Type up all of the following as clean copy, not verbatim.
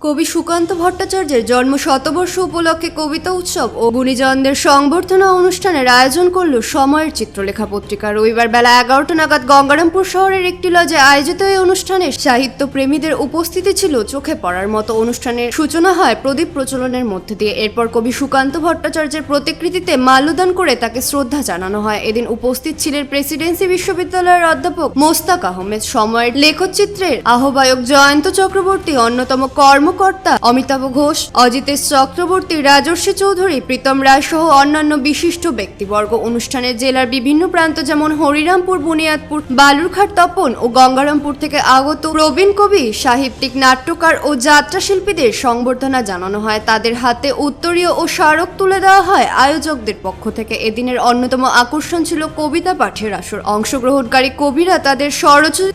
কবি সুকান্ত ভট্টাচার্যের জন্ম শতবর্ষ উপলক্ষে কবিতা উৎসব ও গুণীজনদের সংবর্ধনা অনুষ্ঠানের আয়োজন করল সময়ের চিত্রলেখা পত্রিকা। রবিবার বেলা 11টা নাগাদ গঙ্গারামপুর শহরের একটি লজে আয়োজিত এই অনুষ্ঠানে সাহিত্য প্রেমীদের উপস্থিতি ছিল চোখে পড়ার মতো। অনুষ্ঠানের সূচনা হয় প্রদীপ প্রচলনের মধ্যে দিয়ে। এরপর কবি সুকান্ত ভট্টাচার্যের প্রতিকৃতিতে মাল্যদান করে তাকে শ্রদ্ধা জানানো হয়। এদিন উপস্থিত ছিলেন প্রেসিডেন্সি বিশ্ববিদ্যালয়ের অধ্যাপক মোস্তাক আহমেদ, সময়ের লেখচিত্রের আহ্বায়ক জয়ন্ত চক্রবর্তী, অন্যতম কর্মকর্তা অমিতাভ ঘোষ, অজিতেশ চক্রবর্তী, রাজর্ষি চৌধুরী, প্রীতম রায় সহ অন্যান্য বিশিষ্ট ব্যক্তিবর্গ। অনুষ্ঠানে জেলার বিভিন্ন প্রান্ত যেমন হরিরামপুর, বুনিয়াদপুর, বালুরঘাট, তপন ও গঙ্গারামপুর থেকে আগত প্রবীণ কবি, সাহিত্যিক, নাট্যকার ও যাত্রা শিল্পীদের সংবর্ধনা জানানো হয়। তাদের হাতে উত্তরীয় ও স্মারক তুলে দেওয়া হয় আয়োজকদের পক্ষ থেকে। এদিনের অন্যতম আকর্ষণ ছিল কবিতা পাঠের আসর। অংশগ্রহণকারী কবিরা তাদের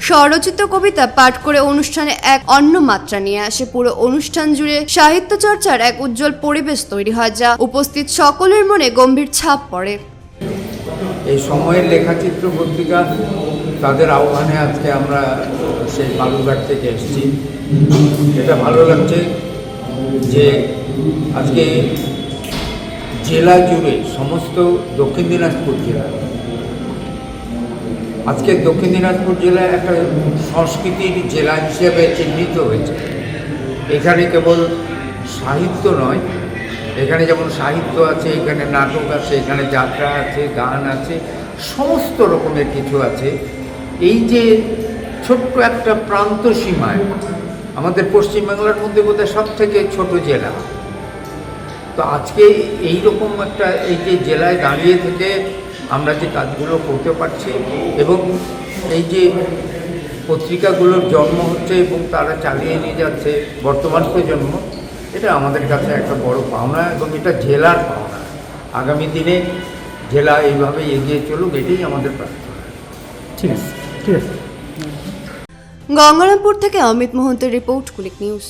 স্বরচিত কবিতা পাঠ করে অনুষ্ঠানে এক অন্য মাত্রা নিয়ে আসে। পুরো অনুষ্ঠান জুড়ে সাহিত্য চর্চার এক উজ্জ্বল পরিবেশ তৈরি হয়, যা উপস্থিত সকলের মনে গম্ভীর ছাপ পড়ে। এই সময়ের লেখাচিত্র পত্রিকা তাদের আহ্বানে আজকে আমরা সেই বালুরঘাট থেকে এসেছি। এটা ভালো লাগছে যে আজকে জেলা জুড়ে সমস্ত দক্ষিণ দিনাজপুর জেলা, আজকে দক্ষিণ দিনাজপুর জেলা একটা সংস্কৃতির জেলা হিসেবে চিহ্নিত হয়েছে। এখানে কেবল সাহিত্য নয়, এখানে যেমন সাহিত্য আছে, এখানে নাটক আছে, এখানে যাত্রা আছে, গান আছে, সমস্ত রকমের কিছু আছে। এই যে ছোট্ট একটা প্রান্ত সীমায় আমাদের পশ্চিমবাংলার মধ্যে বোধহয় সব থেকে ছোট জেলা, তো আজকে এই রকম একটা এই যে জেলায় দাঁড়িয়ে থেকে আমরা যে কাজগুলো করতে পারছি এবং এই যে পত্রিকাগুলোর জন্ম হচ্ছে এবং তারা চালিয়ে নিয়ে যাচ্ছে বর্তমান প্রজন্ম, এটা আমাদের কাছে একটা বড় পাওনা এবং এটা জেলার পাওনা। আগামী দিনে জেলা এইভাবে এগিয়ে চলুক, এটাই আমাদের প্রার্থনা। ঠিক আছে, ঠিক আছে। গঙ্গারামপুর থেকে অমিত মোহন্তের রিপোর্ট, কুলিক নিউজ।